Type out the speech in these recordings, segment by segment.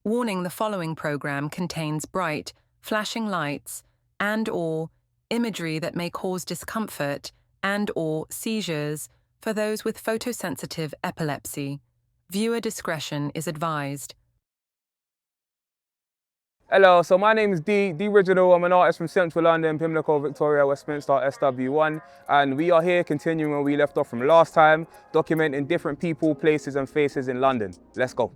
Warning: the following program contains bright, flashing lights and/or imagery that may cause discomfort and/or seizures for those with photosensitive epilepsy. Viewer discretion is advised. Hello, so my name is DeeRiginal. I'm an artist from Central London, Pimlico, Victoria, Westminster, SW1, and we are here continuing where we left off from last time, documenting different people, places and faces in London. Let's go.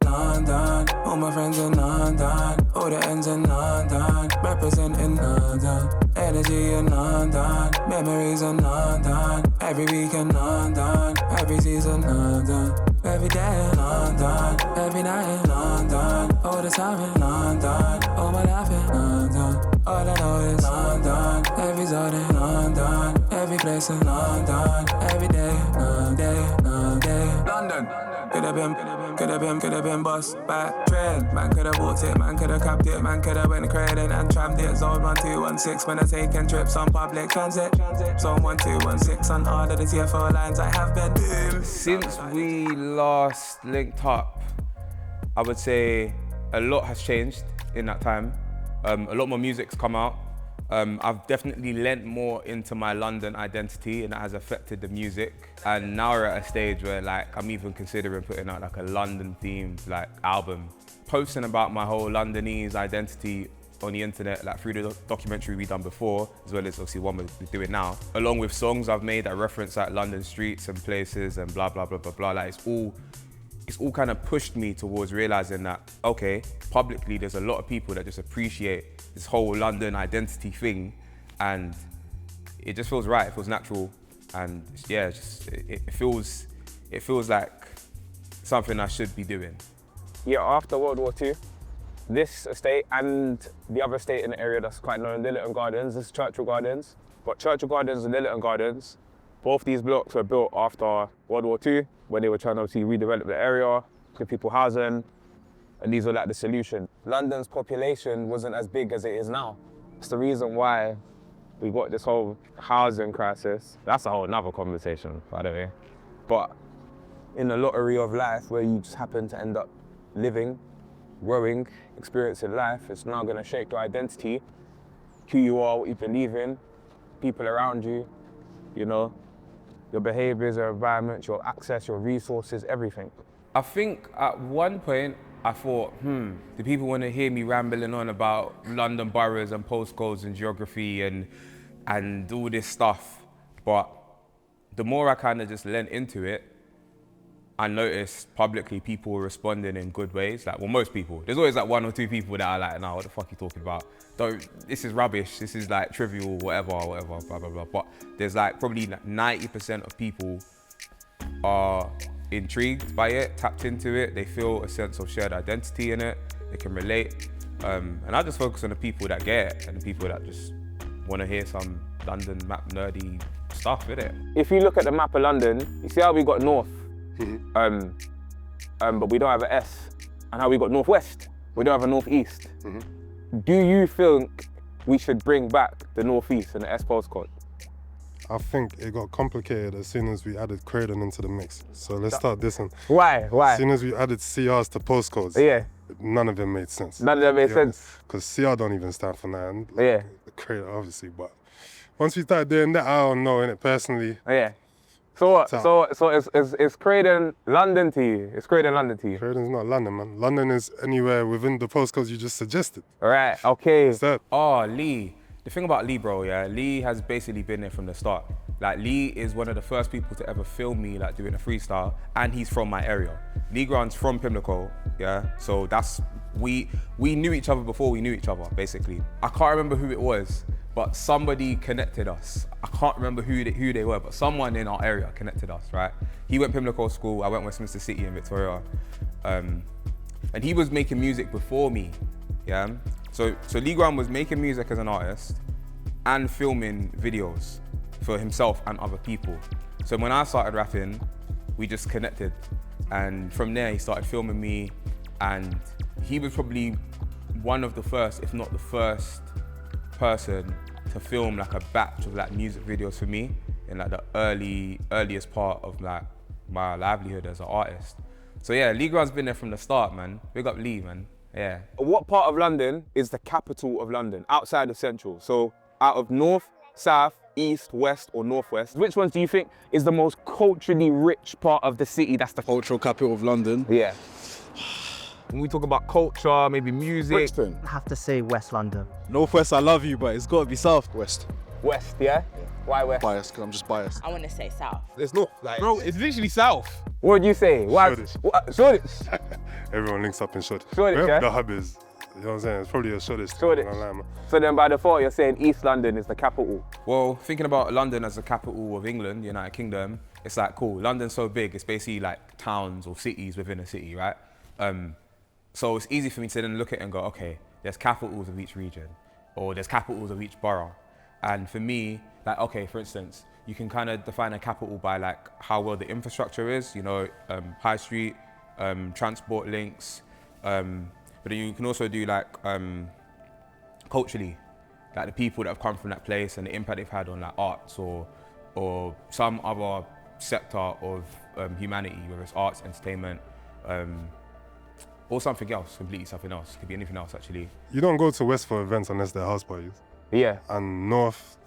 London, all my friends in London, all the ends in London, representing London, energy in London, memories in London, every week in London, every season London, every day in London, every night in London, all the time in London, all my life in London, all I know is London, every zone in London, every place in London, every day, London. Could have been bust back trend. Man could have bought it, man could have capped it, man could have went credit and trammed it. Zone 1216 when I taking trips on public transit. Zone 1216 on all of the TFO lines I have been. Since we last linked up, I would say a lot has changed in that time. A lot more music's come out. I've definitely lent more into my London identity, and that has affected the music. And now we're at a stage where I'm even considering putting out a London themed album. Posting about my whole Londonese identity on the internet, through the documentary we done before, as well as obviously one we're doing now. Along with songs I've made that reference London streets and places and blah, blah, blah, blah, blah. It's all kind of pushed me towards realizing that, okay, publicly there's a lot of people that just appreciate this whole London identity thing, and it just feels right, it feels natural, and yeah, it feels like something I should be doing. Yeah, after World War II, this estate and the other estate in the area that's quite known, Lilliton Gardens, this is Churchill Gardens, but Churchill Gardens and Lilliton Gardens, both these blocks were built after World War II, when they were trying to obviously redevelop the area, give people housing, and these were the solution. London's population wasn't as big as it is now. It's the reason why we got this whole housing crisis. That's a whole nother conversation, by the way. But in the lottery of life, where you just happen to end up living, growing, experiencing life, it's now gonna shape your identity, who you are, what you believe in, people around you, your behaviors, your environment, your access, your resources, everything. I think at one point, I thought, do people want to hear me rambling on about London boroughs and postcodes and geography and all this stuff? But the more I kind of just lent into it, I noticed publicly people were responding in good ways. Most people. There's always one or two people that are nah, what the fuck are you talking about? This is rubbish, this is trivial, whatever, blah, blah, blah. But there's probably 90% of people are intrigued by it, tapped into it, they feel a sense of shared identity in it, they can relate. And I just focus on the people that get it and the people that just want to hear some London map nerdy stuff, innit? If you look at the map of London, you see how we got north, but we don't have an S, and how we got northwest, we don't have a northeast. Do you think we should bring back the northeast and the S postcode? I think it got complicated as soon as we added Croydon into the mix. So let's start this one. Why? As soon as we added CRs to postcodes, none of them made sense. None of them made sense? Because CR don't even stand for nothing. Croydon, obviously, but once we started doing that, I don't know, innit, personally. Yeah. So what? So is Croydon London to you? Is Croydon London to you? Croydon's not London, man. London is anywhere within the postcodes you just suggested. Right, okay. Oh, Lee. The thing about Lee, bro, Lee has basically been there from the start. Lee is one of the first people to ever film me doing a freestyle, and he's from my area. Lee Grant's from Pimlico, so we knew each other before we knew each other, basically. I can't remember who it was, but somebody connected us. I can't remember who they were, but someone in our area connected us, right? He went Pimlico school, I went Westminster City in Victoria, and he was making music before me, So Lee Grant was making music as an artist and filming videos for himself and other people. So when I started rapping, we just connected. And from there, he started filming me, and he was probably one of the first, if not the first person to film a batch of music videos for me in the earliest part of my livelihood as an artist. So yeah, Lee Grant's been there from the start, man. Big up Lee, man. Yeah. What part of London is the capital of London, outside of Central? So out of North, South, East, West, or Northwest, which ones do you think is the most culturally rich part of the city? That's the cultural capital of London. Yeah. When we talk about culture, maybe music. Brixton. I have to say West London. Northwest, I love you, but it's got to be South. West. West, yeah? Why West? Biased, because I'm just biased. I want to say South. There's no, bro, it's literally south. What would you say? Why? Shoreditch. Everyone links up in Shoreditch. Shoreditch, Wherever yeah? the hub is, you know what I'm saying? It's probably a Shoreditch. Shoreditch. I'm not lying, man. So then by default, you're saying East London is the capital. Well, thinking about London as the capital of England, the United Kingdom, it's like, cool, London's so big, it's basically like towns or cities within a city, right? So it's easy for me to then look at it and go, okay, there's capitals of each region, or there's capitals of each borough. And for me, like, okay, for instance, you can kind of define a capital by like how well the infrastructure is, you know, high street, transport links, but then you can also do like culturally, like the people that have come from that place and the impact they've had on like arts or some other sector of humanity, whether it's arts, entertainment, or something else, completely something else. It could be anything else actually. You don't go to West for events unless they're house parties. Yeah. And North,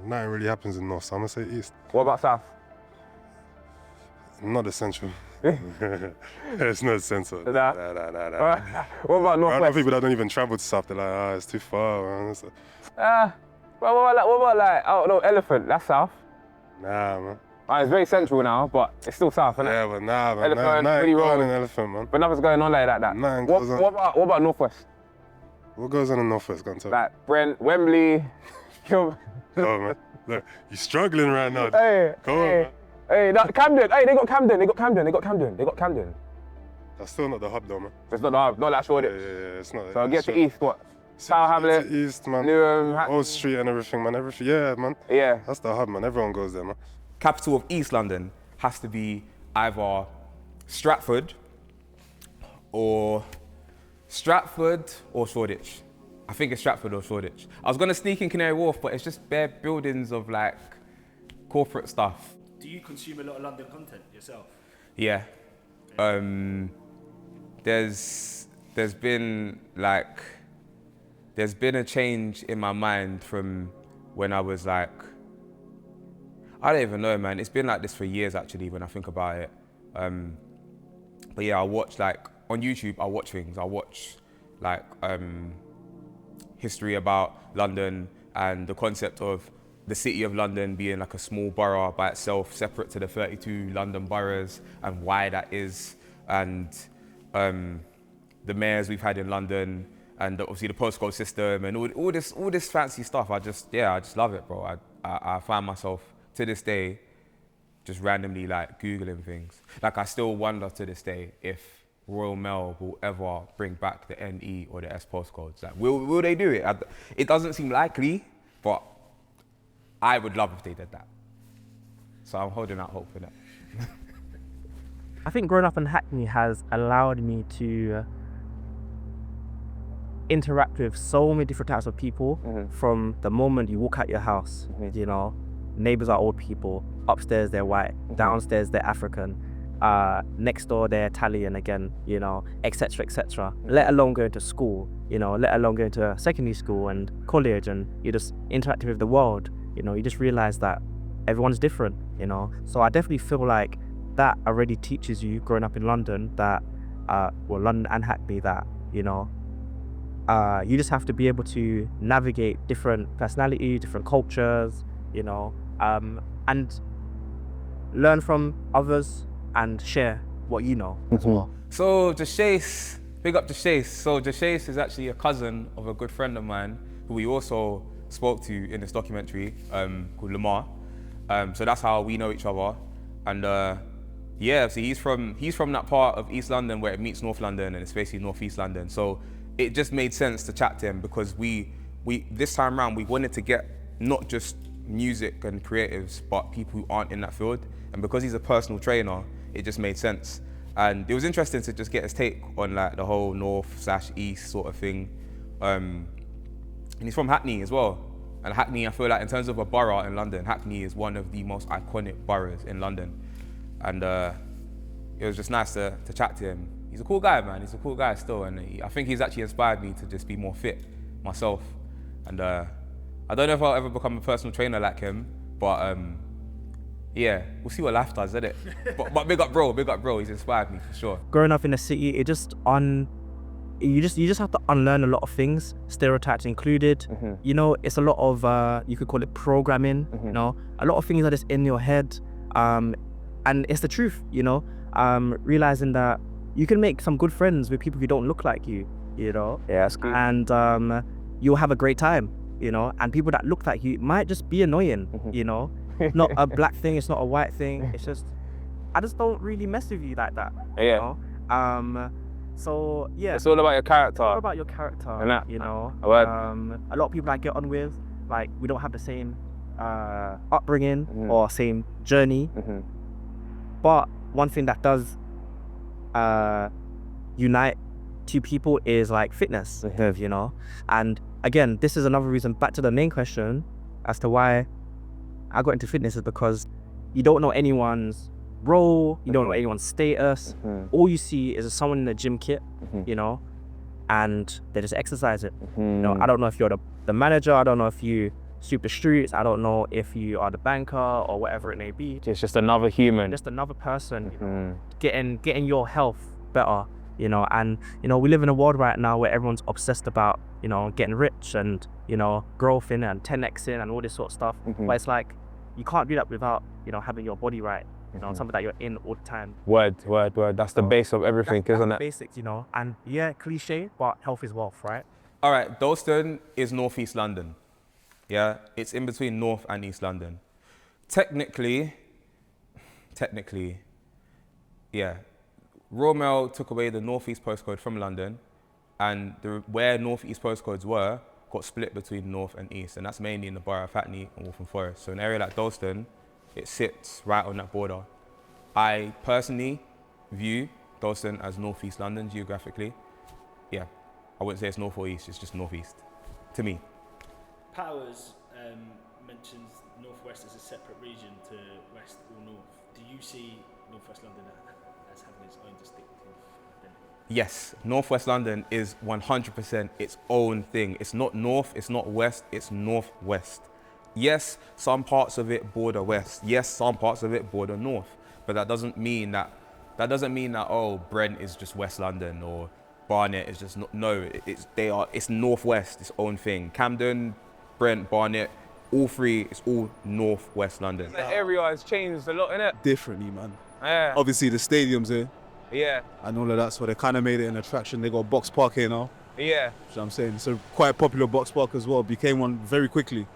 nothing really happens in North, so I'm gonna say East. What about South? Not the Central. It's not the Central. Nah. Nah. What about I know Northwest? people that don't even travel to South, they're like, it's too far, man. What about like, I don't know, Elephant, that's South. Nah, man. It's very central now, but it's still South, isn't it? Yeah, but nah, man. Elephant, Nothing Really going on Road. in Elephant, man. But nothing's going on like that. Nothing What goes on. about Northwest? What goes on in Northwest? Go and tell me. Like Brent, Wembley, Go on, man. Look, you're struggling right now. Hey, Go on, hey, man. hey, Camden. Hey, they got Camden. That's still not the hub, though, man. It's not like Yeah, Shoreditch. it's not. So I get it's to East, what? Tower Get Hamlet, to East, man. Newham, Old Street and everything, man. Everything. Yeah, man. Yeah. That's the hub, man. Everyone goes there, man. Capital of East London has to be either Stratford or Shoreditch. I think it's Stratford or Shoreditch. I was gonna sneak in Canary Wharf, but it's just bare buildings of like corporate stuff. Do you consume a lot of London content yourself? Yeah. There's been a change in my mind from when I was like, I don't even know, man. It's been like this for years actually when I think about it. But yeah, I watch like on YouTube. I watch things. I watch like history about London and the concept of the city of London being like a small borough by itself, separate to the 32 London boroughs, and why that is, and the mayors we've had in London, and obviously the postcode system, and all this fancy stuff. I just love it, bro. I find myself to this day just randomly like Googling things. Like I still wonder to this day if Royal Mail will ever bring back the NE or the S postcodes. Like, will they do it? It doesn't seem likely, but I would love if they did that. So I'm holding out hope for that. I think growing up in Hackney has allowed me to interact with so many different types of people. From the moment you walk out your house, you know, neighbors are old people, upstairs they're white, downstairs they're African, next door they're Italian again, you know, etc., etc. Let alone going to school, you know, let alone going to secondary school and college, and you're just interacting with the world, you know, you just realize that everyone's different, you know. So I definitely feel like that already teaches you growing up in London that, well, London and Hackney, that, you know, you just have to be able to navigate different personalities, different cultures, you know, and learn from others and share what you know as well. So Jahcheyse, big up Jahcheyse. So Jahcheyse is actually a cousin of a good friend of mine who we also spoke to in this documentary called Lamar. So that's how we know each other. And yeah, so he's from that part of East London where it meets North London, and it's basically North East London. So it just made sense to chat to him because we this time around we wanted to get not just music and creatives, but people who aren't in that field. And because he's a personal trainer, it just made sense. And it was interesting to just get his take on like the whole North/East sort of thing. And he's from Hackney as well. And Hackney, I feel like in terms of a borough in London, Hackney is one of the most iconic boroughs in London. And it was just nice to chat to him. he's a cool guy, man. He's a cool guy still, and I think he's actually inspired me to just be more fit myself. And I don't know if I'll ever become a personal trainer like him, but yeah, we'll see what life does, isn't it? but big up bro, he's inspired me for sure. Growing up in the city, it just you just have to unlearn a lot of things, stereotypes included. You know, it's a lot of you could call it programming. You know, a lot of things are just in your head, and it's the truth. You know, realizing that you can make some good friends with people who don't look like you. You know, Yeah, that's good. and you'll have a great time. You know, and people that look like you might just be annoying. You know, it's not a black thing, it's not a white thing. It's just I just don't really mess with you like that. Yeah. You know? So yeah, It's all about your character. it's all about your character. And that- you know, a word. a lot of people I get on with, like we don't have the same upbringing or same journey. But one thing that does unite two people is like fitness, you know. And again, this is another reason, back to the main question as to why I got into fitness, is because you don't know anyone's role, you don't know anyone's status. All you see is someone in a gym kit, you know, and they just exercise it. You know, I don't know if you're the manager, I don't know if you sweep the streets, I don't know if you are the banker or whatever it may be. It's just another human. Just another person, you know, getting your health better, you know. And you know, we live in a world right now where everyone's obsessed about, you know, getting rich and, you know, growth in and 10xing and all this sort of stuff. But it's like you can't do that without, you know, having your body right, you know, something that you're in all the time. Word. That's the base of everything, That's isn't the it? basics, you know. And yeah, cliche, but health is wealth, right? All right, Dalston is northeast London. Yeah, it's in between North and East London. Technically, yeah, Royal Mail took away the northeast postcode from London, and where northeast postcodes were got split between north and east, and that's mainly in the borough of Hackney and Waltham Forest. So an area like Dalston, it sits right on that border. I personally view Dalston as northeast London geographically. Yeah, I wouldn't say it's north or east, it's just northeast, to me. Powerz mentions northwest as a separate region to west or north. Do you see northwest London as having its own distinctive identity? Yes, northwest London is 100% its own thing. It's not north, it's not west, it's northwest. Yes, some parts of it border west. Yes, some parts of it border north. But that doesn't mean that oh, Brent is just West London or Barnet is just it's northwest, its own thing. Camden, Brent, Barnet, all three, it's all northwest London. The area has changed a lot, innit? Differently, man. Yeah. Obviously, the stadium's here Yeah. and all of that, so they kind of made it an attraction. They got box park here now. Yeah. You know what I'm saying? It's a quite popular box park as well. Became one very quickly.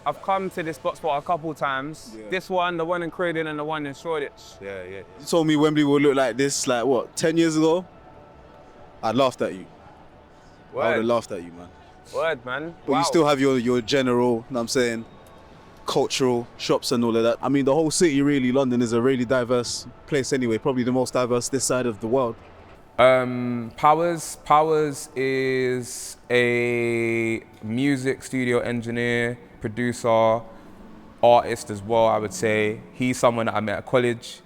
I've come to this box spot a couple times. Yeah. This one, the one in Croydon and the one in Shoreditch. Yeah. You told me Wembley would look like this, like what, 10 years ago? I laughed at you. I would have Word, laughed at you, man. word, man. But Wow. you still have your general, you know what I'm saying, cultural shops and all of that. I mean, the whole city, really, London is a really diverse place anyway, probably the most diverse this side of the world. Powerz is a music studio engineer, producer, artist as well, I would say. He's someone that I met at college.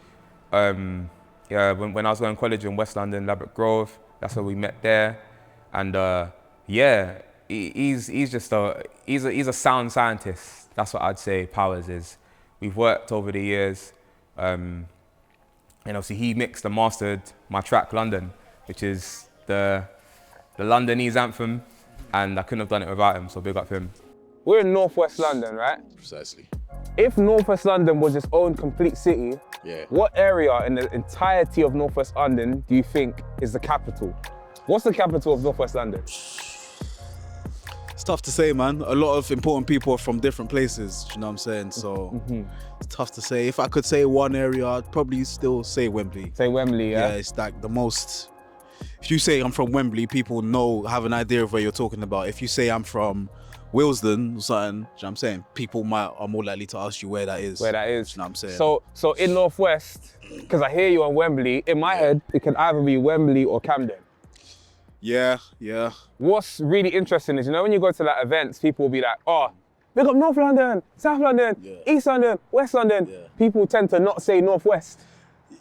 When I was going to college in West London, Ladbroke Grove, that's where we met there. And he's a sound scientist. That's what I'd say Powerz is. We've worked over the years, and obviously he mixed and mastered my track London, which is the Londonese anthem, and I couldn't have done it without him, so big up him. We're in northwest London, right? Precisely. If northwest London was its own complete city, Yeah. what area in the entirety of northwest London do you think is the capital? What's the capital of northwest London? It's tough to say, man. A lot of important people are from different places, you know what I'm saying? So it's tough to say. If I could say one area, I'd probably still say Wembley. Say Wembley, Yeah, yeah? it's like the most. If you say I'm from Wembley, people have an idea of where you're talking about. If you say I'm from Willesden or something, you know what I'm saying? People are more likely to ask you where that is. Where that is. You know what I'm saying? So in northwest, because I hear you on Wembley, in my head, it can either be Wembley or Camden. Yeah. What's really interesting is, when you go to like events, people will be like, oh, big up North London, South London, Yeah. East London, West London. Yeah. People tend to not say northwest.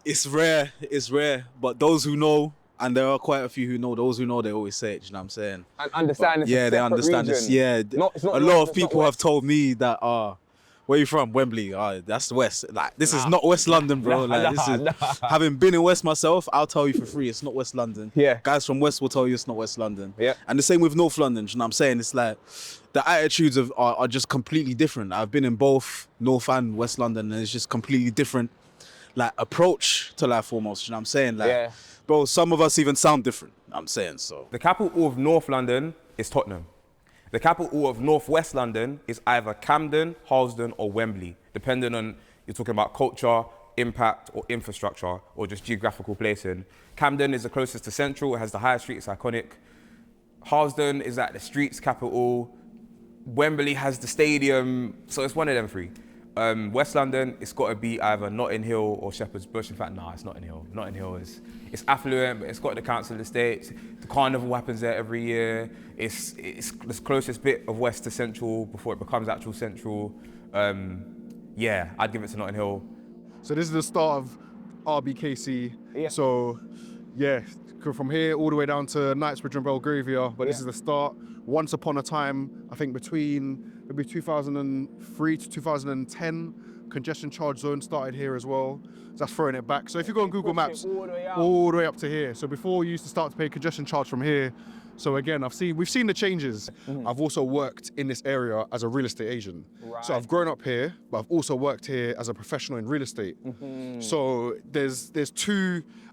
It's rare, but those who know, and there are quite a few who know, those who know, they always say it, you know what I'm saying? And understand it's a Yeah, they separate understand this. region. Yeah, It's not a north, lot of it's not people have west. told me that, where you from? Wembley. That's West. Like, this is not West London, bro. Having been in West myself, I'll tell you for free, it's not West London. Yeah. Guys from West will tell you it's not West London. Yeah. And the same with North London, you know what I'm saying? It's like, the attitudes are just completely different. I've been in both North and West London, and it's just completely different, like, approach to life almost, you know what I'm saying? Like, Yeah. bro, some of us even sound different, you know what I'm saying, so. The capital of North London is Tottenham. The capital of North West London is either Camden, Harlesden, or Wembley, depending on you're talking about culture, impact, or infrastructure, or just geographical placing. Camden is the closest to Central. It has the highest street. It's iconic. Harlesden is like the streets capital. Wembley has the stadium, so it's one of them three. West London, it's got to be either Notting Hill or Shepherd's Bush. In fact, nah, it's Notting Hill. Notting Hill it's affluent, but it's got the council estates. The carnival happens there every year. It's the closest bit of west to central before it becomes actual central. Yeah, I'd give it to Notting Hill. So this is the start of RBKC. Yeah. So yeah, from here all the way down to Knightsbridge and Belgravia, but this is the start. Once upon a time, I think between maybe 2003 to 2010, congestion charge zone started here as well. So that's throwing it back. So if you go on Google Maps, all the way up to here. So before you used to start to pay congestion charge from here. So again, we've seen the changes. I've also worked in this area as a real estate agent. Right. So I've grown up here, but I've also worked here as a professional in real estate. So there's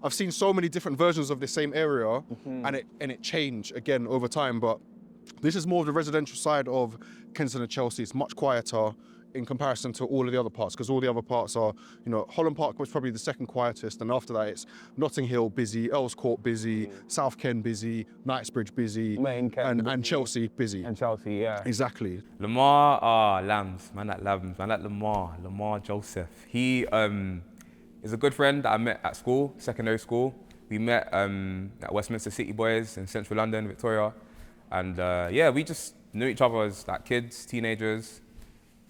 I've seen so many different versions of the same area, and it changed again over time. But this is more of the residential side of Kensington and Chelsea. It's much quieter in comparison to all of the other parts, because all the other parts are, Holland Park was probably the second quietest, and after that it's Notting Hill busy, Earls Court busy, South Ken busy, Knightsbridge busy, and Chelsea busy. And Chelsea, yeah. Exactly. Lamar, lambs, man like Lamar Joseph. He is a good friend that I met at school, secondary school. We met at Westminster City Boys in central London, Victoria. And yeah, we just knew each other as like kids, teenagers,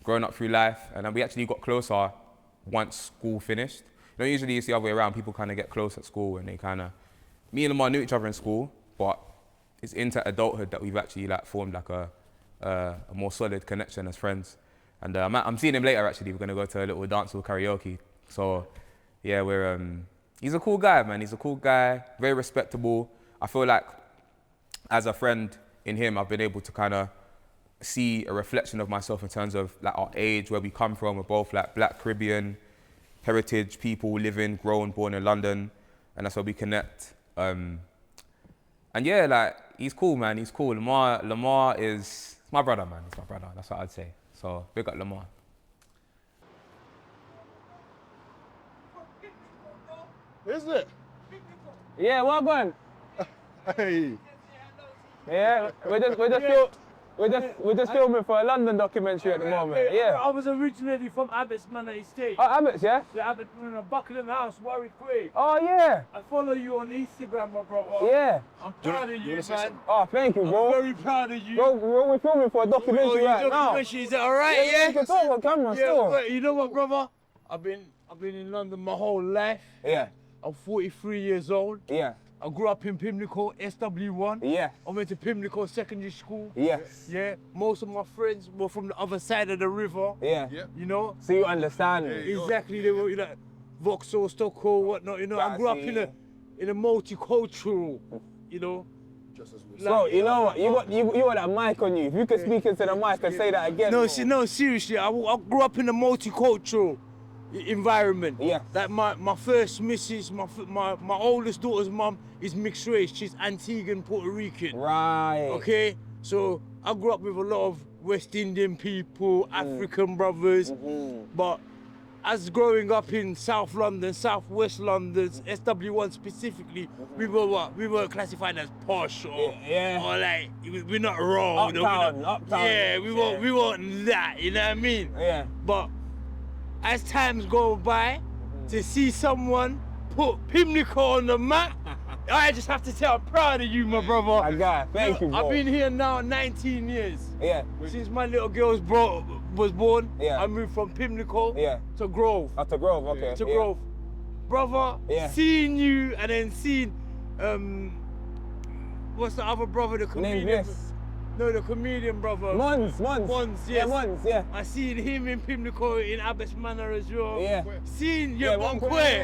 growing up through life. And then we actually got closer once school finished. Usually it's the other way around. People kind of get close at school and me and Lamar knew each other in school, but it's into adulthood that we've actually like formed like a more solid connection as friends. And I'm seeing him later actually. We're gonna go to a little dance or karaoke. So yeah, he's a cool guy, man. He's a cool guy, very respectable. I feel like as a friend in him, I've been able to kind of see a reflection of myself in terms of like our age, where we come from. We're both like Black Caribbean heritage people living, grown, born in London, and that's where we connect. And yeah, like he's cool, man. He's cool. Lamar is my brother, man. He's my brother. That's what I'd say. So big up Lamar. Is it? Yeah, well going. Hey. Yeah, we're just filming for a London documentary at the moment. Yeah. I was originally from Abbott's Manor Estate. Oh, Abbott's, yeah? The Abbott Manor, Buckingham House, Warwick Way. Oh, yeah. I follow you on Instagram, my brother. Yeah. I'm proud of you, man. Oh, thank you, bro. I'm very proud of you. Bro, we're filming for a documentary right now. Documentary, is that alright, yeah? You can talk on camera still. But you know what, brother? I've been in London my whole life. Yeah. I'm 43 years old. Yeah. I grew up in Pimlico, SW1. Yeah. I went to Pimlico Secondary School. Yes. Yeah. Most of my friends were from the other side of the river. Yeah. You know? So you understand. Exactly. They were like Vauxhall, Stockholm, whatnot. You know, I grew up in a multicultural, you know. Bro, you know what? You got that mic on you. If you could speak into the mic and say that again. No, seriously. I grew up in a multicultural environment. Yeah. Like my first missus, my oldest daughter's mum is mixed race. She's Antiguan Puerto Rican. Right. Okay. So I grew up with a lot of West Indian people, African brothers, but as growing up in South London, South West London, SW1 specifically, we were classified as posh or like we're not raw. Uptown. Yeah, we weren't that. You know what I mean? Yeah. But as times go by, to see someone put Pimlico on the map, I just have to say I'm proud of you, my brother. My guy, thank you, bro. I've been here now 19 years. Yeah. Since my little girl was born, Yeah. I moved from Pimlico Yeah. to Grove. To Grove, okay. To Grove. brother, seeing you and then seeing, what's the other brother, the comedian? No, the comedian brother. Mons, yes. Yeah, Mons, yeah. I seen him in Pimlico in Abbas Manor as well. Yeah. Seeing, Monkwe,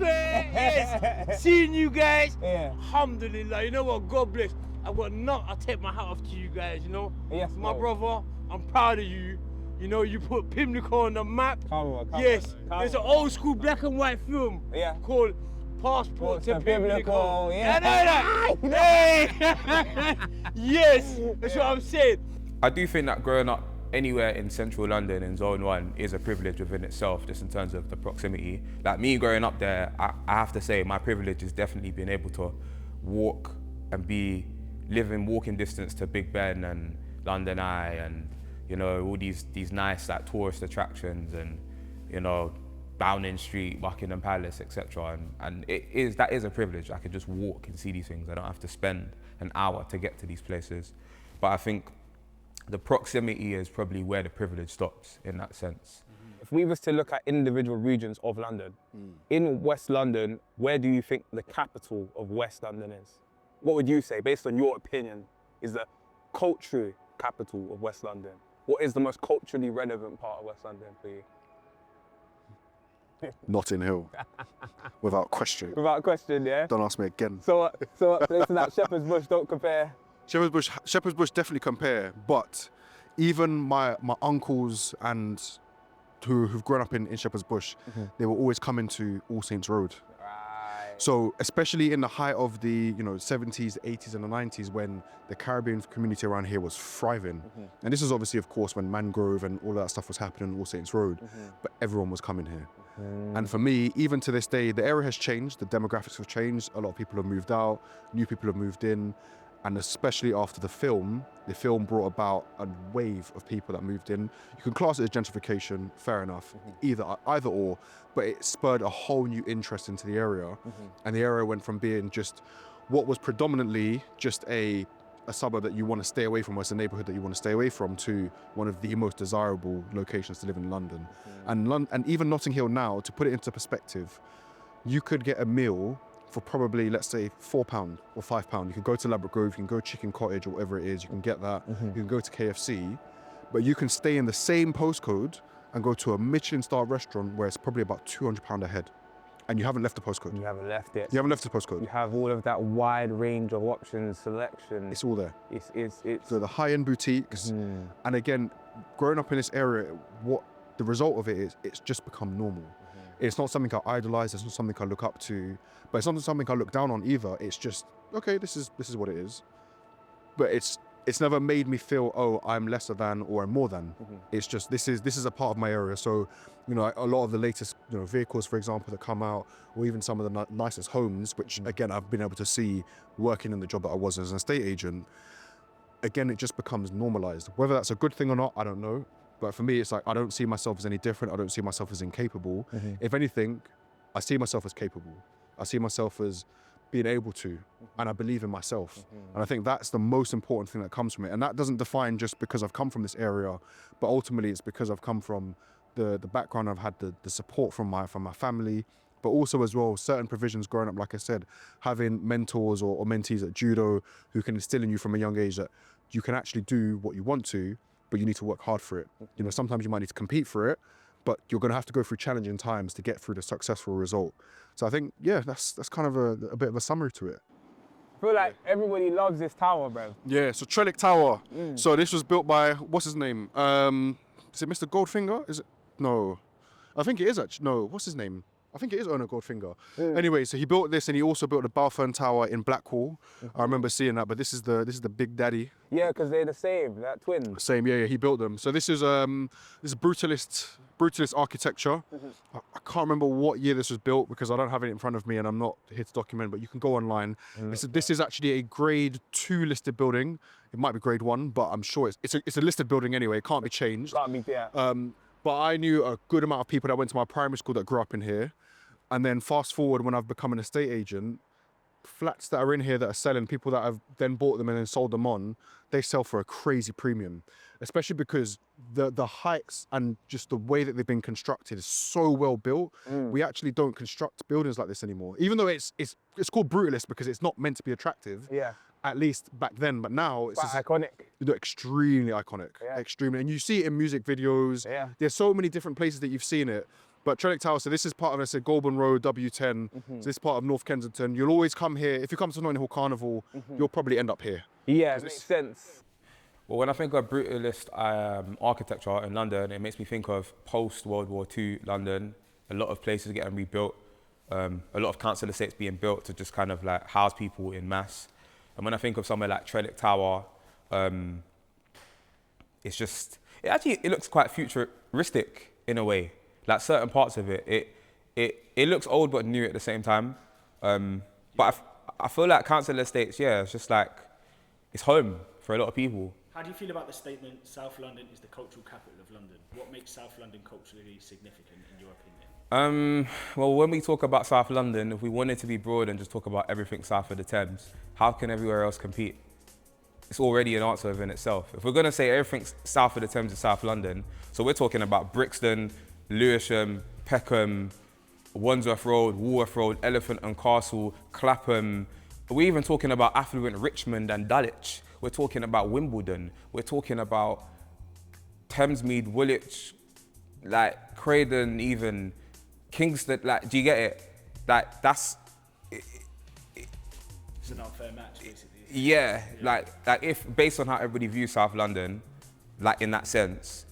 yes. Seeing you guys, alhamdulillah, you know what, God bless. I take my hat off to you guys, you know. Yes, my brother, I'm proud of you. You know, you put Pimlico on the map. There's an old school black and white film called Passport to Pimlico. Yeah. I know that. Yes, that's what I'm saying. I do think that growing up anywhere in central London in Zone 1 is a privilege within itself, just in terms of the proximity. Like me growing up there, I have to say my privilege is definitely being able to walk and live in walking distance to Big Ben and London Eye and, you know, all these nice like tourist attractions and, you know, Downing Street, Buckingham Palace, etc. And that is a privilege. I can just walk and see these things. I don't have to spend an hour to get to these places. But I think the proximity is probably where the privilege stops in that sense. If we was to look at individual regions of London, in West London, where do you think the capital of West London is? What would you say, based on your opinion, is the cultural capital of West London? What is the most culturally relevant part of West London for you? Notting Hill, without question. Without question, yeah? Don't ask me again. So places like Shepherd's Bush don't compare? Shepherd's Bush definitely compare, but even my uncles and who've grown up in Shepherd's Bush, they were always coming to All Saints Road. So especially in the height of the 70s, 80s and the 90s when the Caribbean community around here was thriving. And this is obviously, of course, when Mangrove and all that stuff was happening on All Saints Road, but everyone was coming here. And for me, even to this day, the area has changed, the demographics have changed, a lot of people have moved out, new people have moved in, and especially after the film brought about a wave of people that moved in. You can class it as gentrification, fair enough, either or, but it spurred a whole new interest into the area. And the area went from being just what was predominantly just a suburb that you want to stay away from, or it's a neighbourhood that you want to stay away from, to one of the most desirable locations to live in London. And even Notting Hill now, to put it into perspective, you could get a meal for probably, let's say, £4 or £5. You can go to Ladbroke Grove, you can go Chicken Cottage or whatever it is, you can get that. You can go to KFC, but you can stay in the same postcode and go to a Michelin star restaurant where it's probably about £200 a head. And you haven't left the postcode. You haven't left it. You haven't left the postcode. You have all of that wide range of options, selection. It's all there. It's so the high-end boutiques. And again, growing up in this area, what the result of it is, it's just become normal. It's not something I idolize, it's not something I look up to, but it's not something I look down on either. It's just, okay, this is what it is. But it's never made me feel, oh, I'm lesser than or I'm more than. It's just, this is a part of my area. So, a lot of the latest, vehicles, for example, that come out, or even some of the nicest homes, which again, I've been able to see working in the job that I was as an estate agent. Again, it just becomes normalized. Whether that's a good thing or not, I don't know. But for me, it's like, I don't see myself as any different. I don't see myself as incapable. If anything, I see myself as capable. I see myself as being able to, and I believe in myself. And I think that's the most important thing that comes from it. And that doesn't define just because I've come from this area, but ultimately it's because I've come from the background, I've had the support from my family, but also as well, certain provisions growing up, like I said, having mentors or mentees at judo who can instill in you from a young age that you can actually do what you want to, but you need to work hard for it. Sometimes you might need to compete for it, but you're gonna have to go through challenging times to get through the successful result. So I think, yeah, that's kind of a bit of a summary to it. I feel like everybody loves this tower, bro. Yeah, so Trellick Tower. So this was built by, what's his name? Is it Mr. Goldfinger? Is it? No, I think it is actually, no, what's his name? I think it is Owner Goldfinger. Anyway, so he built this, and he also built the Balfern Tower in Blackwall. I remember seeing that, but this is the big daddy. Yeah, because they're the same, that twin. Same, yeah, he built them. So this is Brutalist Architecture. I can't remember what year this was built because I don't have it in front of me and I'm not here to document, but you can go online. This is actually a grade 2 listed building. It might be grade 1, but I'm sure it's a listed building anyway. It can't be changed. Can't be, yeah. But I knew a good amount of people that went to my primary school that grew up in here. And then fast forward when I've become an estate agent, flats that are in here that are selling, people that have then bought them and then sold them on, they sell for a crazy premium, especially because the heights and just the way that they've been constructed is so well built. We actually don't construct buildings like this anymore, even though it's called Brutalist because it's not meant to be attractive. Yeah. At least back then, but now it's iconic. Extremely iconic, extremely, and you see it in music videos. Yeah. There's so many different places that you've seen it. But Trellick Tower, so this is part of, let's say, Goulburn Road, W10. So this is part of North Kensington. You'll always come here. If you come to Notting Hill Carnival, you'll probably end up here. Yeah, it makes sense. Well, when I think of brutalist architecture in London, it makes me think of post-World War II London. A lot of places getting rebuilt. A lot of council estates being built to just kind of like house people in mass. And when I think of somewhere like Trellick Tower, it's just, it looks quite futuristic in a way. Like certain parts of it, it looks old but new at the same time. But I feel like council estates, it's just like, it's home for a lot of people. How do you feel about the statement, South London is the cultural capital of London? What makes South London culturally significant in your opinion? Well, when we talk about South London, if we wanted to be broad and just talk about everything south of the Thames, how can everywhere else compete? It's already an answer within itself. If we're gonna say everything south of the Thames is South London, so we're talking about Brixton, Lewisham, Peckham, Wandsworth Road, Walworth Road, Elephant and Castle, Clapham. We're even talking about affluent Richmond and Dulwich. We're talking about Wimbledon. We're talking about Thamesmead, Woolwich, like Croydon, even Kingston. Like, do you get it? Like, that's. It's an unfair match, basically. Yeah, like if based on how everybody views South London, like in that sense,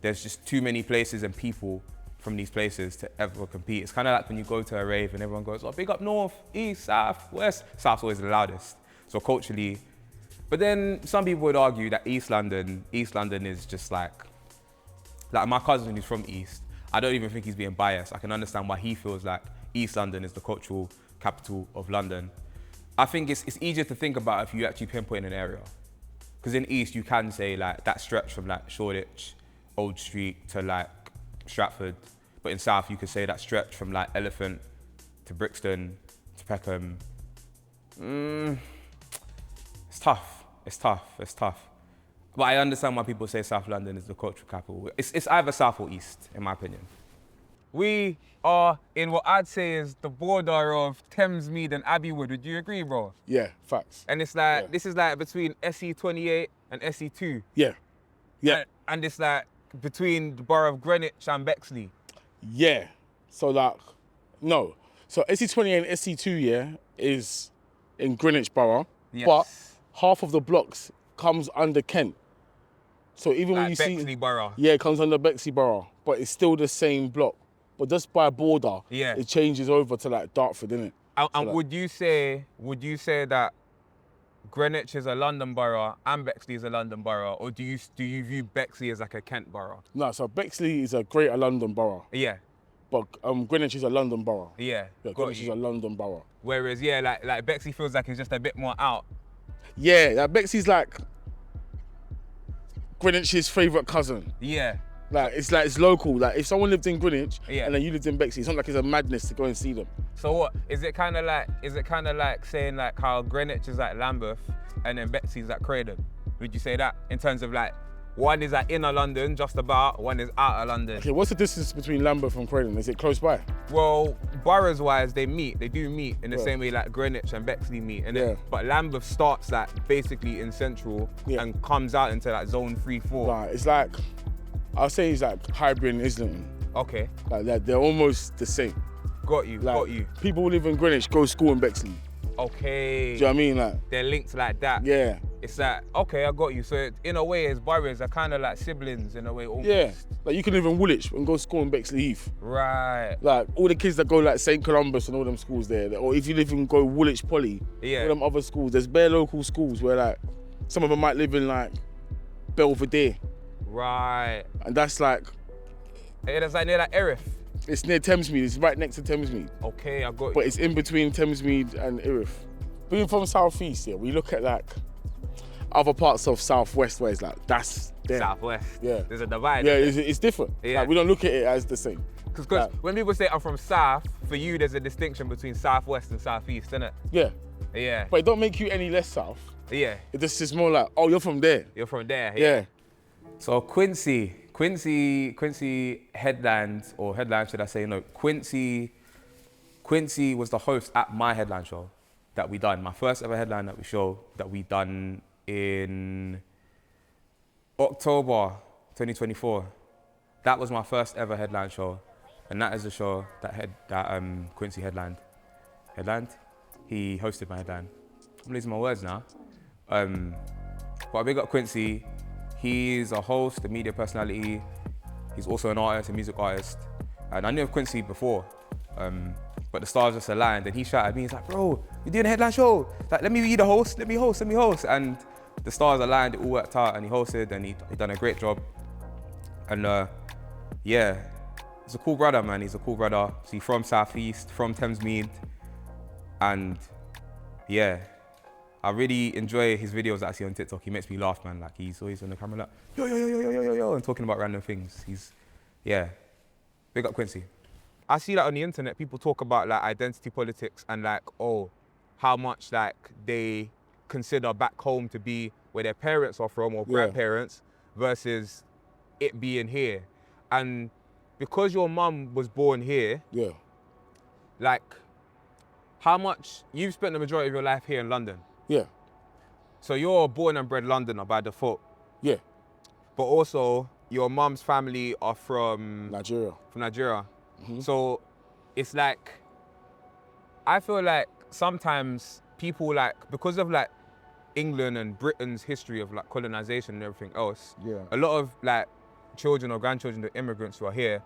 there's just too many places and people from these places to ever compete. It's kind of like when you go to a rave and everyone goes, oh, big up north, east, south, west. South's always the loudest. So culturally, but then some people would argue that East London is just like my cousin who's from East, I don't even think he's being biased. I can understand why he feels like East London is the cultural capital of London. I think it's easier to think about if you actually pinpoint an area. Because in East, you can say like that stretch from like Shoreditch, Old Street to like Stratford. But in South, you could say that stretch from like Elephant to Brixton to Peckham. It's tough. But I understand why people say South London is the cultural capital. It's either South or East, in my opinion. We are in what I'd say is the border of Thamesmead and Abbeywood. Would you agree, bro? Yeah, facts. And it's like, this is like between SE28 and SE2. Yeah. Yeah. And it's like between the borough of Greenwich and Bexley. Yeah. So like, no. So SE28 and SE2, is in Greenwich Borough. Yes. But half of the blocks comes under Kent. So even when you Bexley see... Borough. Yeah, it comes under Bexley Borough. But it's still the same block. But just by border, it changes over to like Dartford, innit? And so like, would you say that Greenwich is a London borough and Bexley is a London borough, or do you view Bexley as like a Kent borough? No, so Bexley is a Greater London borough. Yeah. But Greenwich is a London borough. Yeah. Greenwich is a London borough. Whereas like Bexley feels like it's just a bit more out. Yeah, like Bexley's like Greenwich's favourite cousin. Yeah. Like it's local. Like if someone lived in Greenwich Yeah. and then you lived in Bexley, it's not like it's a madness to go and see them. So what is it kind of like saying like how Greenwich is like Lambeth and then Bexley's like Croydon? Would you say that in terms of like one is like inner London just about, one is outer London? Okay, what's the distance between Lambeth and Croydon? Is it close by? Well, boroughs wise they do meet in the same way like Greenwich and Bexley meet, and but Lambeth starts like basically in central and comes out into like zone 3-4. Nah, it's like, I'll say it's like Highbury and Islington. Okay. Like they're almost the same. Got you. People who live in Greenwich go to school in Bexley. Okay. Do you know what I mean? Like they're linked like that. Yeah. It's like, okay, I got you. So in a way, as boroughs are kind of like siblings in a way almost. Yeah. Like you can live in Woolwich and go to school in Bexley Heath. Right. Like all the kids that go like St. Columbus and all them schools there, or if you live in go Woolwich Poly, all them other schools, there's bare local schools where like some of them might live in like Belvedere. Right. And that's like... It's like near like Erith. It's near Thamesmead, it's right next to Thamesmead. Okay, I got you. But it's in between Thamesmead and Erith. Being from South East, we look at like other parts of South West where it's like, that's them. Southwest. Yeah. There's a divide. Yeah, it's different. Yeah. Like, we don't look at it as the same. Because when people say I'm from South, for you there's a distinction between Southwest and Southeast, isn't it? Yeah. Yeah. But it don't make you any less South. Yeah. It just is more like, oh, you're from there. You're from there. Yeah. So Quincy headlines, or headline should I say, no, Quincy was the host at my headline show that we done. My first ever headline that we done in October 2024. That was my first ever headline show. And that is the show that Quincy headlined. He hosted my headline. I'm losing my words now. But I big up Quincy. He's a host, a media personality. He's also an artist, a music artist. And I knew of Quincy before, but the stars just aligned. And he shouted at me, he's like, bro, you're doing a headline show. Like, let me be the host, let me host. And the stars aligned, it all worked out, and he hosted, and he done a great job. And yeah, he's a cool brother, man. He's a cool brother. So he's from Southeast, from Thamesmead. And yeah, I really enjoy his videos that I see on TikTok. He makes me laugh, man. Like, he's always on the camera like, yo, and talking about random things. Yeah, big up Quincy. I see that on the internet, people talk about like identity politics and like, oh, how much like they consider back home to be where their parents are from or grandparents versus it being here. And because your mum was born here, like, how much, you've spent the majority of your life here in London. Yeah. So you're born and bred Londoner by default. Yeah. But also, your mum's family are from Nigeria. So it's like, I feel like sometimes people like, because of like England and Britain's history of like colonization and everything else, a lot of like children or grandchildren of immigrants who are here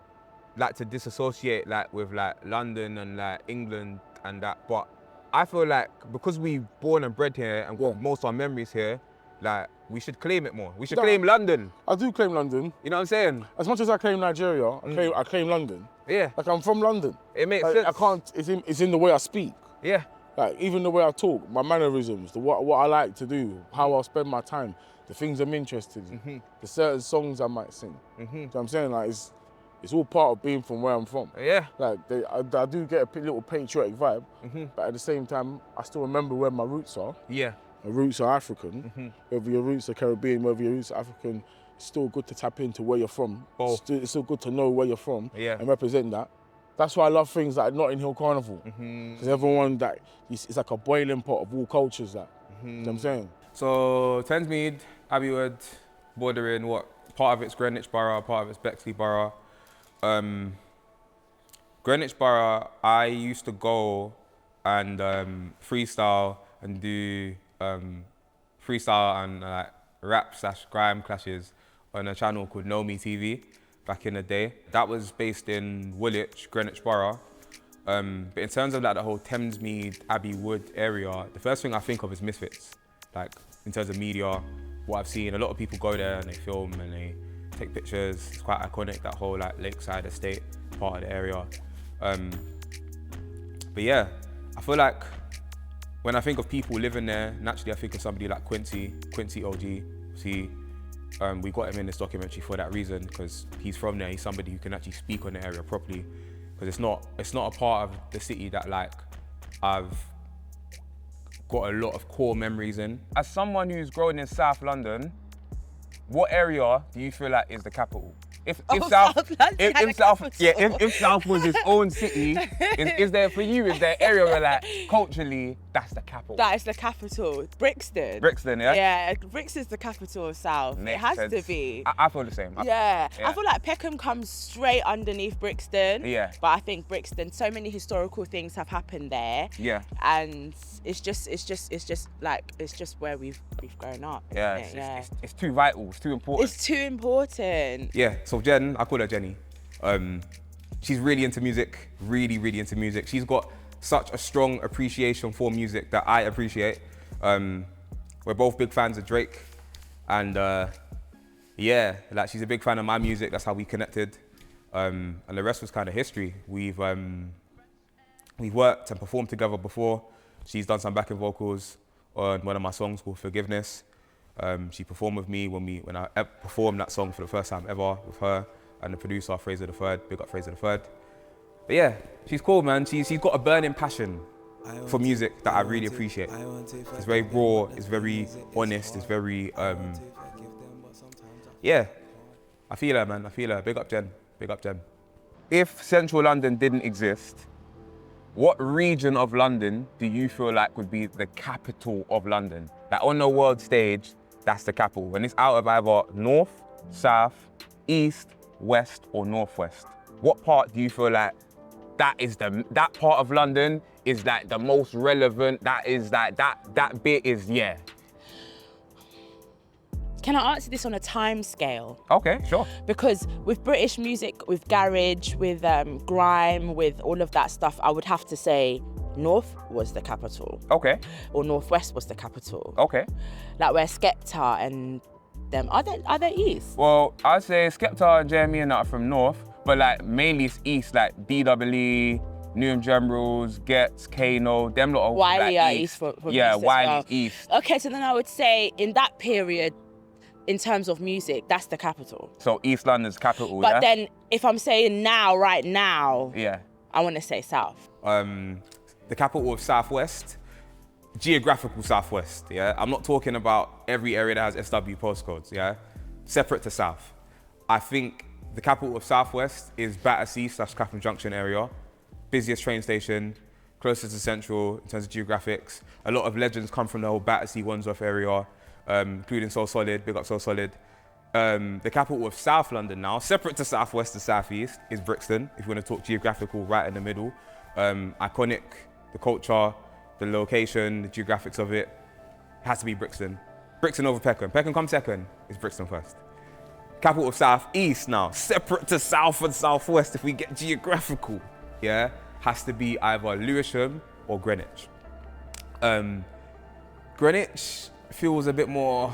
like to disassociate like with like London and like England and that. But I feel like because we born and bred here and got most of our memories here, like we should claim it more. We should claim London. I do claim London. You know what I'm saying? As much as I claim Nigeria, I claim London. Yeah. Like, I'm from London. It makes like, sense. I can't, it's in the way I speak. Yeah. Like, even the way I talk, my mannerisms, what I like to do, how I spend my time, the things I'm interested in, the certain songs I might sing. You know what I'm saying? Like, it's all part of being from where I'm from. Yeah. Like, I do get a little patriotic vibe, but at the same time, I still remember where my roots are. Yeah. My roots are African. Whether your roots are Caribbean, whether your roots are African, it's still good to tap into where you're from. Oh. It's still good to know where you're from and represent that. That's why I love things like Notting Hill Carnival. Because everyone, that it's like a boiling pot of all cultures. That, you know what I'm saying? So Thamesmead, Abbeywood, bordering what? Part of it's Greenwich Borough, part of it's Bexley Borough. Greenwich Borough, I used to go and freestyle and do freestyle and like rap/grime clashes on a channel called Know Me TV back in the day. That was based in Woolwich, Greenwich Borough. But in terms of like the whole Thamesmead, Abbeywood area, the first thing I think of is Misfits. Like in terms of media, what I've seen, a lot of people go there and they film and they take pictures. It's quite iconic, that whole like Lakeside Estate part of the area. But yeah, I feel like when I think of people living there, naturally I think of somebody like Quincy OG. See, we got him in this documentary for that reason, because he's from there. He's somebody who can actually speak on the area properly, because it's not a part of the city that like I've got a lot of core memories in. As someone who's grown in South London, what area do you feel like is the capital? If South was its own city, is there for you? Is there an area where like culturally that's the capital? That is the capital. Brixton. Brixton, yeah. Yeah, Brixton's the capital of South. Makes it has sense. to be. I feel the same. Yeah, I feel like Peckham comes straight underneath Brixton. Yeah. But I think Brixton, so many historical things have happened there. Yeah. And it's just where we've grown up. Yeah. It's too vital. It's too important. It's too important. Yeah. So Jen, I call her Jenny. She's really into music. Really, really into music. She's got such a strong appreciation for music that I appreciate. We're both big fans of Drake, and yeah, like she's a big fan of my music. That's how we connected, and the rest was kind of history. We've worked and performed together before. She's done some backing vocals on one of my songs called Forgiveness. She performed with me when I performed that song for the first time ever with her and the producer Fraser the Third. Big up Fraser the Third. But yeah, she's cool, man. She's got a burning passion. for music that I really appreciate. It's very raw, it's very honest, it's very, yeah. I feel her, man, I feel her. Big up Jen, big up Jen. If Central London didn't exist, what region of London do you feel like would be the capital of London? Like on the world stage, that's the capital. When it's out of either north, south, east, west, or northwest. What part do you feel like that part of London is like the most relevant? That is like that bit is, yeah. Can I answer this on a time scale? Okay, sure. Because with British music, with garage, with grime, with all of that stuff, I would have to say North was the capital. Okay. Or Northwest was the capital. Okay. Like where Skepta and them, are they East? Well, I'd say Skepta and Jeremy and that are from North, but like mainly it's East, like BWE, Newham Generals, Gets, Kano, them lot are Wiley like are East. East from yeah, East as Wiley's well. East. Okay, so then I would say in that period, in terms of music, that's the capital. So East London's capital, But yeah? then if I'm saying now, right now, yeah. I want to say South. The capital of Southwest, geographical Southwest, yeah? I'm not talking about every area that has SW postcodes, yeah? Separate to South. I think the capital of Southwest is Battersea/Clapham Junction area, busiest train station, closest to Central in terms of geographics. A lot of legends come from the whole Battersea, Wandsworth area, including So Solid, big up So Solid. The capital of South London now, separate to Southwest and Southeast, is Brixton, if you want to talk geographical, right in the middle. Iconic, the culture, the location, the geographics of it, has to be Brixton. Brixton over Peckham. Peckham comes second, it's Brixton first. Capital of Southeast now, separate to South and Southwest, if we get geographical, yeah, has to be either Lewisham or Greenwich. Greenwich feels a bit more,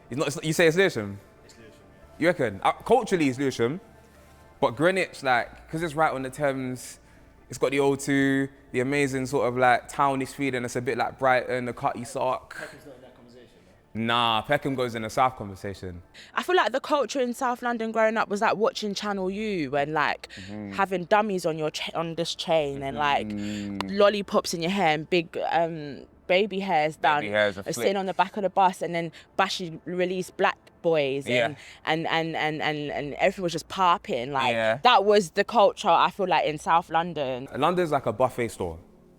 you say it's Lewisham? It's Lewisham, yeah. You reckon? Culturally it's Lewisham, but Greenwich, like, because it's right on the Thames, it's got the O2, the amazing sort of like townish feeling. It's a bit like Brighton, the Cutty Sock. Peckham's not in that conversation, though. Nah, Peckham goes in the South conversation. I feel like the culture in South London growing up was like watching Channel U and like having dummies on your on this chain and like lollipops in your hair and big baby hairs done, sitting on the back of the bus, and then Bashi released Black Boys and everything was just popping. Like that was the culture I feel like in South London. London's like a buffet store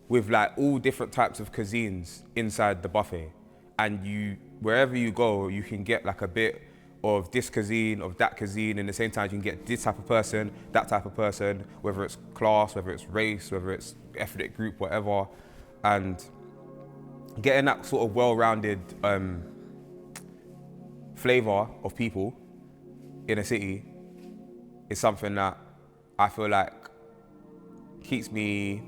with like all different types of cuisines inside the buffet, and wherever you go, you can get like a bit of this cuisine, of that cuisine, and at the same time you can get this type of person, that type of person, whether it's class, whether it's race, whether it's ethnic group, whatever. And getting that sort of well-rounded flavour of people in a city is something that I feel like keeps me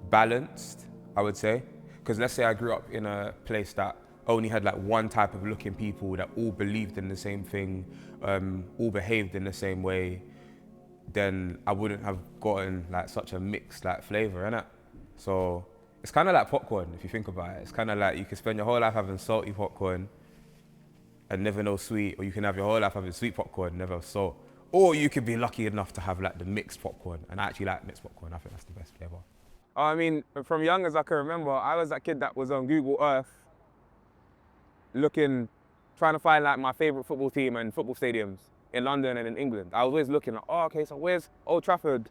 balanced, I would say. Because let's say I grew up in a place that only had like one type of looking people that all believed in the same thing, all behaved in the same way, then I wouldn't have gotten like such a mixed like flavour, innit? So it's kind of like popcorn, if you think about it. It's kind of like you can spend your whole life having salty popcorn and never know sweet, or you can have your whole life having sweet popcorn, never salt. Or you could be lucky enough to have like the mixed popcorn, and I actually like mixed popcorn. I think that's the best flavour. I mean, from young as I can remember, I was that kid that was on Google Earth trying to find like my favourite football team and football stadiums in London and in England. I was always looking like, oh, okay, so where's Old Trafford?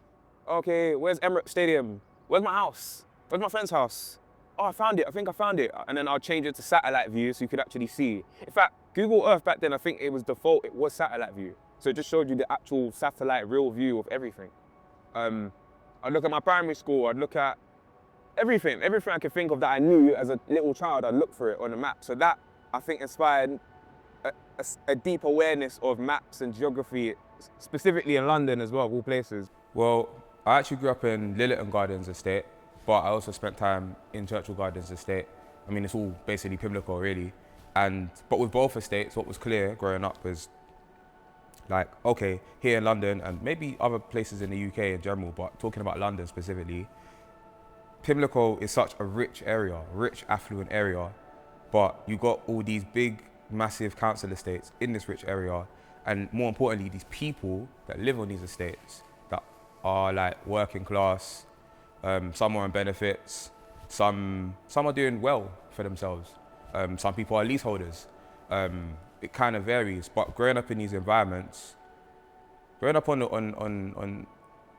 Okay, where's Emirates Stadium? Where's my house? Where's my friend's house? Oh, I found it, I think I found it. And then I'll change it to satellite view so you could actually see. In fact, Google Earth back then, I think it was default, it was satellite view. So it just showed you the actual satellite real view of everything. I'd look at my primary school, I'd look at everything I could think of that I knew as a little child, I'd look for it on the map. So that, I think, inspired a deep awareness of maps and geography, specifically in London as well, of all places. Well, I actually grew up in Lilliton Gardens Estate, but I also spent time in Churchill Gardens Estate. I mean, it's all basically Pimlico, really. But with both estates, what was clear growing up was like, okay, here in London, and maybe other places in the UK in general, but talking about London specifically, Pimlico is such a rich area, rich, affluent area, but you got all these big, massive council estates in this rich area, and more importantly, these people that live on these estates that are like working class, Some are on benefits. Some are doing well for themselves. Some people are leaseholders. It kind of varies. But growing up in these environments, growing up in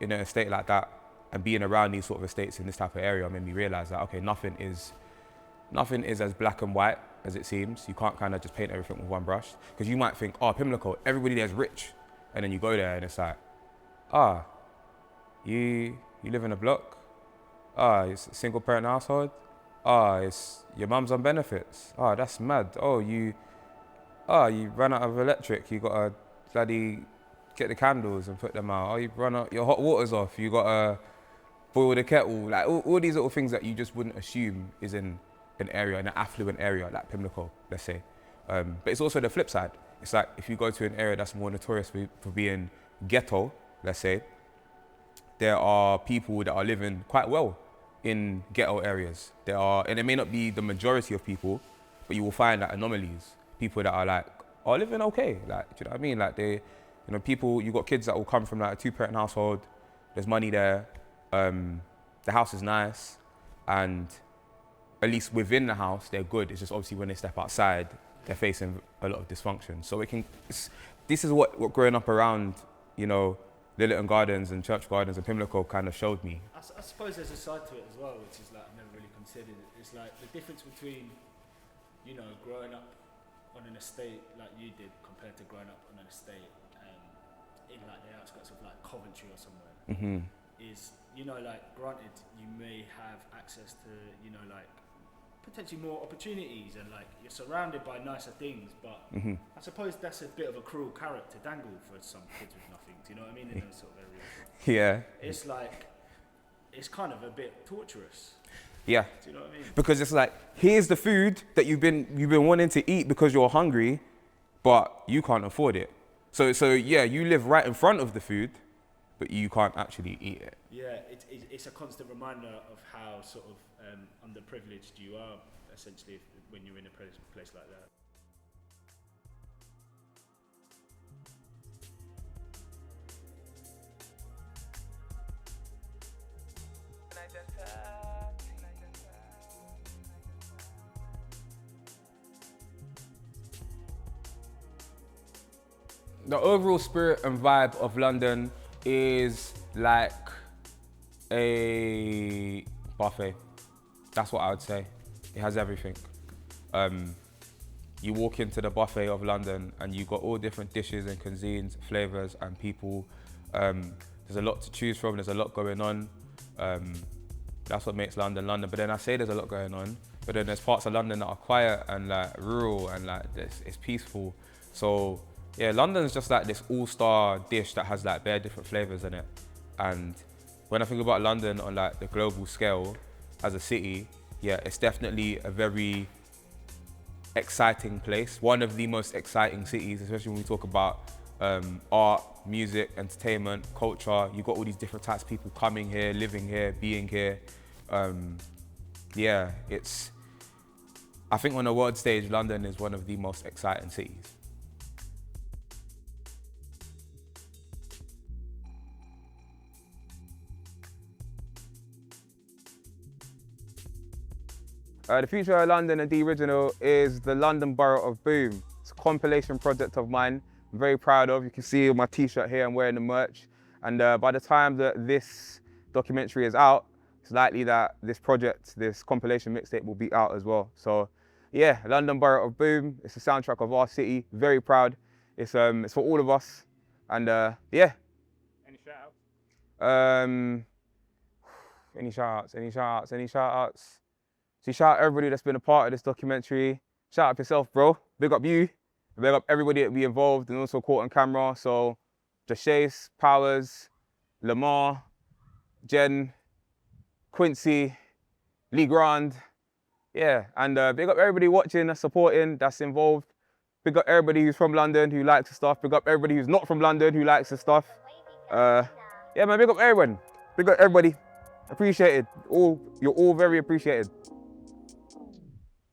an estate like that, and being around these sort of estates in this type of area made me realise that okay, nothing is as black and white as it seems. You can't kind of just paint everything with one brush, because you might think, oh, Pimlico, everybody there's rich, and then you go there and it's like, you live in a block, it's a single parent household, it's your mum's on benefits, that's mad, you ran out of electric, you gotta bloody get the candles and put them out, you run out, your hot water's off, you gotta boil the kettle, like all these little things that you just wouldn't assume is in an area, in an affluent area like Pimlico, let's say. But it's also the flip side. It's like if you go to an area that's more notorious for being ghetto, let's say, there are people that are living quite well in ghetto areas. And it may not be the majority of people, but you will find that anomalies, people that are like, living okay, like, do you know what I mean? Like you got kids that will come from like a 2-parent household, there's money there, the house is nice, and at least within the house, they're good. It's just obviously when they step outside, they're facing a lot of dysfunction. So this is what growing up around, Lilliton Gardens and Church Gardens and Pimlico kind of showed me. I suppose there's a side to it as well, which is like I've never really considered it. It's like the difference between, growing up on an estate like you did compared to growing up on an estate in like the outskirts of like Coventry or somewhere. Mm-hmm. Is, like granted you may have access to, like potentially more opportunities and like you're surrounded by nicer things, but mm-hmm. I suppose that's a bit of a cruel carrot to dangle for some kids with nothing, do you know what I mean, in those sort of areas. Yeah. It's like, it's kind of a bit torturous. Yeah. Do you know what I mean? Because it's like, here's the food that you've been wanting to eat because you're hungry, but you can't afford it. So yeah, you live right in front of the food, but you can't actually eat it. Yeah, it's a constant reminder of how sort of underprivileged you are, essentially, when you're in a place like that. The overall spirit and vibe of London is like a buffet. That's what I would say. It has everything. You walk into the buffet of London and you got all different dishes and cuisines, flavors and people. There's a lot to choose from, there's a lot going on. That's what makes London London. But then I say there's a lot going on, but then there's parts of London that are quiet and like rural and like it's peaceful. So yeah, London's just like this all-star dish that has like bare different flavors in it. And when I think about London on like the global scale as a city, yeah, it's definitely a very exciting place. One of the most exciting cities, especially when we talk about art, music, entertainment, culture. You've got all these different types of people coming here, living here, being here. Yeah, I think on the world stage, London is one of the most exciting cities. The future of London and DeeRiginal is the London Borough of Boom. It's a compilation project of mine I'm very proud of. You can see my t-shirt here, I'm wearing the merch. And by the time that this documentary is out, it's likely that this project, this compilation mixtape will be out as well. So yeah, London Borough of Boom. It's the soundtrack of our city, very proud. It's for all of us. And yeah. Any shout outs? Any shout outs? So shout out everybody that's been a part of this documentary. Shout out yourself, bro. Big up you. Big up everybody that be involved and also caught on camera. So Jahcheyse, Powerz, Lamar, Jen, Quincy, Lee Grand. Yeah, and big up everybody watching, that's supporting, that's involved. Big up everybody who's from London who likes the stuff. Big up everybody who's not from London who likes the stuff. Yeah, man, big up everyone. Big up everybody. Appreciated. You're all very appreciated.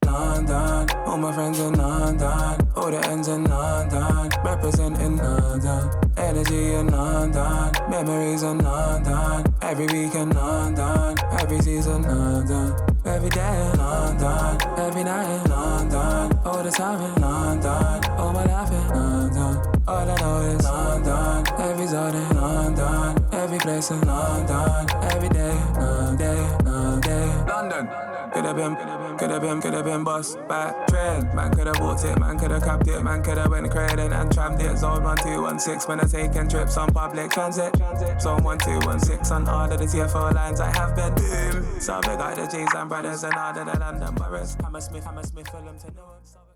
London, All my friends in London, all the ends in London, representing London. Energy in London, memories in London. Every week in London, every season London. Every day in London, every night in London. All the time in London, all my life in London. All I know is London, every zone in London. Every place in London, every day, London. Could've been boss back trend. Man could've bought it, man could've capped it, man could've went credit and trammed it. Zone 1216 when I taking trips on public transit. Zone 1216 on all of the TFO lines I have been. Boom. So big got the J's and brothers and all of the London boroughs. Hammersmith, Fulham to know.